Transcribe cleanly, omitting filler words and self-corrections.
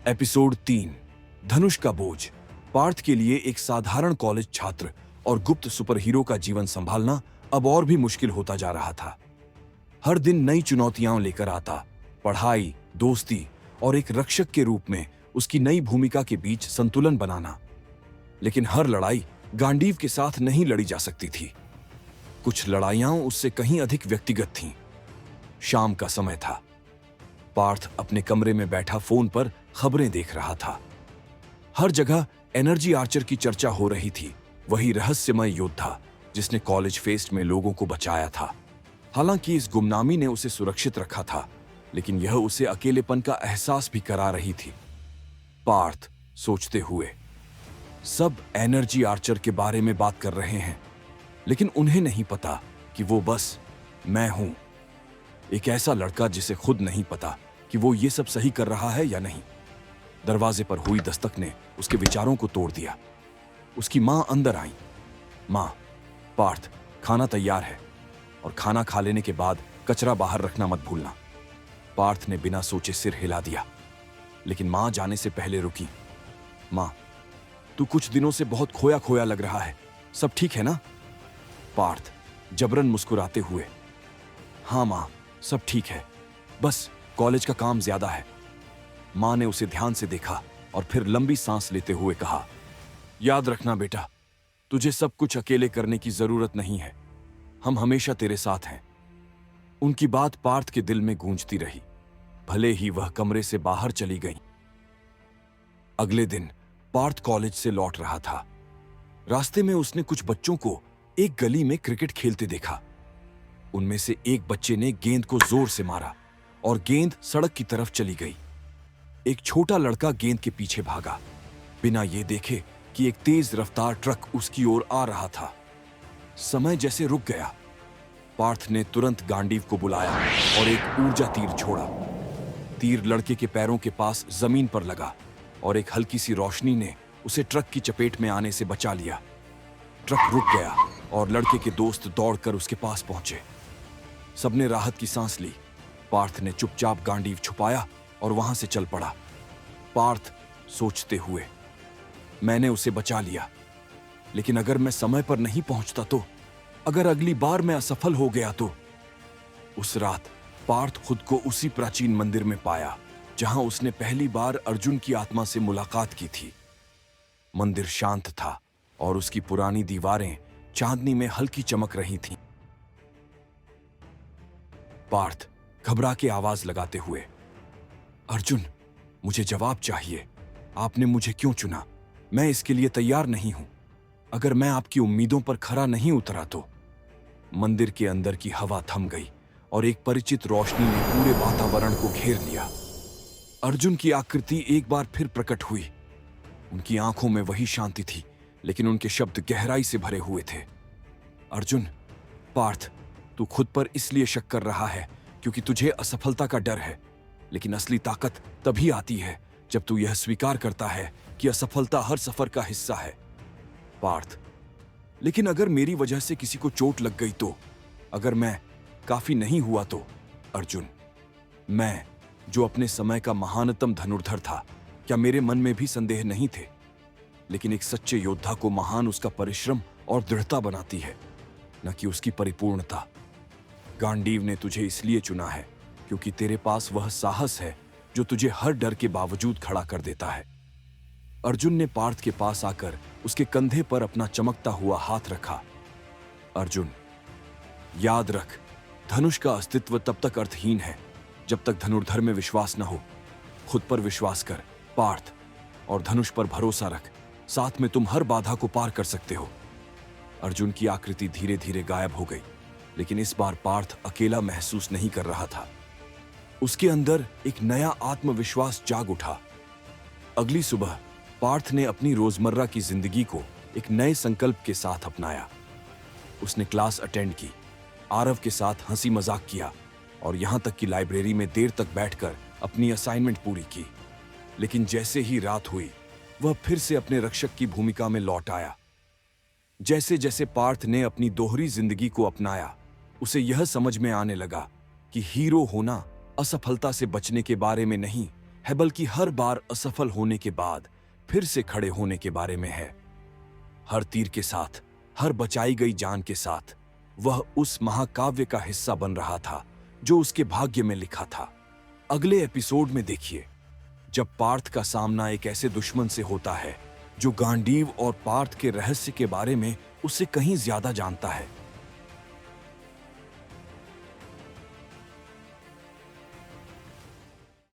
Episode 3 धनुष का बोझ। पार्थ के लिए एक साधारण कॉलेज छात्र और गुप्त सुपर हीरो का जीवन संभालना अब और भी मुश्किल होता जा रहा था। हर दिन नई चुनौतियां लेकर आता, पढ़ाई, दोस्ती और एक रक्षक के रूप में उसकी नई भूमिका के बीच संतुलन बनाना। लेकिन हर लड़ाई गांडीव के साथ नहीं लड़ी जा सकती थी। कुछ लड़ाइयां उससे कहीं अधिक व्यक्तिगत थीं। शाम का समय था। पार्थ अपने कमरे में बैठा फोन पर खबरें देख रहा था। हर जगह एनर्जी आर्चर की चर्चा हो रही थी, वही रहस्यमय योद्धा जिसने कॉलेज फेस्ट में लोगों को बचाया था। हालांकि इस गुमनामी ने उसे सुरक्षित रखा था, लेकिन यह उसे अकेलेपन का एहसास भी करा रही थी। पार्थ सोचते हुए, सब एनर्जी आर्चर के बारे में बात कर रहे हैं, लेकिन उन्हें नहीं पता कि वो बस मैं हूं, एक ऐसा लड़का जिसे खुद नहीं पता कि वो ये सब सही कर रहा है या नहीं। दरवाजे पर हुई दस्तक ने उसके विचारों को तोड़ दिया। उसकी मां अंदर आई। मां, पार्थ, खाना तैयार है और खाना खा लेने के बाद कचरा बाहर रखना मत भूलना। पार्थ ने बिना सोचे सिर हिला दिया, लेकिन मां जाने से पहले रुकी। मां, तू कुछ दिनों से बहुत खोया खोया लग रहा है, सब ठीक है ना? पार्थ जबरन मुस्कुराते हुए, हाँ मां, सब ठीक है, बस कॉलेज का काम ज्यादा है। मां ने उसे ध्यान से देखा और फिर लंबी सांस लेते हुए कहा, याद रखना बेटा, तुझे सब कुछ अकेले करने की जरूरत नहीं है, हम हमेशा तेरे साथ हैं। उनकी बात पार्थ के दिल में गूंजती रही, भले ही वह कमरे से बाहर चली गई। अगले दिन पार्थ कॉलेज से लौट रहा था। रास्ते में उसने कुछ बच्चों को एक गली में क्रिकेट खेलते देखा। उनमें से एक बच्चे ने गेंद को जोर से मारा और गेंद सड़क की तरफ चली गई। एक छोटा लड़का गेंद के पीछे भागा, बिना ये देखे कि एक तेज रफ्तार ट्रक उसकी ओर आ रहा था। समय जैसे रुक गया। पार्थ ने तुरंत गांडीव को बुलाया और एक ऊर्जा तीर छोड़ा। तीर लड़के के पैरों के पास जमीन पर लगा और एक हल्की सी रोशनी ने उसे ट्रक की चपेट में आने से बचा लिया। ट्रक रुक गया और लड़के के दोस्त दौड़कर उसके पास पहुंचे। सबने राहत की सांस ली। पार्थ ने चुपचाप गांडीव छुपाया और वहां से चल पड़ा। पार्थ सोचते हुए, मैंने उसे बचा लिया, लेकिन अगर मैं समय पर नहीं पहुंचता तो, अगर अगली बार मैं असफल हो गया तो। उस रात पार्थ खुद को उसी प्राचीन मंदिर में पाया जहां उसने पहली बार अर्जुन की आत्मा से मुलाकात की थी। मंदिर शांत था और उसकी पुरानी दीवारें चांदनी में हल्की चमक रही थीं। पार्थ घबरा के आवाज लगाते हुए, अर्जुन, मुझे जवाब चाहिए। आपने मुझे क्यों चुना? मैं इसके लिए तैयार नहीं हूं। अगर मैं आपकी उम्मीदों पर खरा नहीं उतरा तो। मंदिर के अंदर की हवा थम गई और एक परिचित रोशनी ने पूरे वातावरण को घेर लिया। अर्जुन की आकृति एक बार फिर प्रकट हुई। उनकी आंखों में वही शांति थी, लेकिन उनके शब्द गहराई से भरे हुए थे। अर्जुन, पार्थ, तू खुद पर इसलिए शक कर रहा है क्योंकि तुझे असफलता का डर है, लेकिन असली ताकत तभी आती है जब तू यह स्वीकार करता है कि असफलता हर सफर का हिस्सा है। पार्थ, लेकिन अगर मेरी वजह से किसी को चोट लग गई तो, अगर मैं काफी नहीं हुआ तो? अर्जुन, मैं जो अपने समय का महानतम धनुर्धर था, क्या मेरे मन में भी संदेह नहीं थे? लेकिन एक सच्चे योद्धा को महान उसका परिश्रम और दृढ़ता बनाती है, न कि उसकी परिपूर्णता। गांडीव ने तुझे इसलिए चुना है क्योंकि तेरे पास वह साहस है जो तुझे हर डर के बावजूद खड़ा कर देता है। अर्जुन ने पार्थ के पास आकर उसके कंधे पर अपना चमकता हुआ हाथ रखा। अर्जुन, याद रख, धनुष का अस्तित्व तब तक अर्थहीन है जब तक धनुर्धर में विश्वास न हो। खुद पर विश्वास कर पार्थ, और धनुष पर भरोसा रख, साथ में तुम हर बाधा को पार कर सकते हो। अर्जुन की आकृति धीरे धीरे गायब हो गई, लेकिन इस बार पार्थ अकेला महसूस नहीं कर रहा था। उसके अंदर एक नया आत्मविश्वास जाग उठा। अगली सुबह पार्थ ने अपनी रोजमर्रा की जिंदगी को एक नए संकल्प के साथ अपनाया। उसने क्लास अटेंड की, आरव के साथ हंसी मजाक किया और यहां तक कि लाइब्रेरी में देर तक बैठकर अपनी असाइनमेंट पूरी की। लेकिन जैसे ही रात हुई, वह फिर से अपने रक्षक की भूमिका में लौट आया। जैसे जैसे पार्थ ने अपनी दोहरी जिंदगी को अपनाया, उसे यह समझ में आने लगा कि हीरो होना असफलता से बचने के बारे में नहीं, है, बल्कि हर बार असफल होने के बाद फिर से खड़े होने के बारे में है। हर तीर के साथ, हर बचाई गई जान के साथ वह उस महाकाव्य का हिस्सा बन रहा था जो उसके भाग्य में लिखा था। अगले एपिसोड में देखिए, जब पार्थ का सामना एक ऐसे दुश्मन से होता है जो गांडीव और पार्थ के रहस्य के बारे में उससे कहीं ज्यादा जानता है।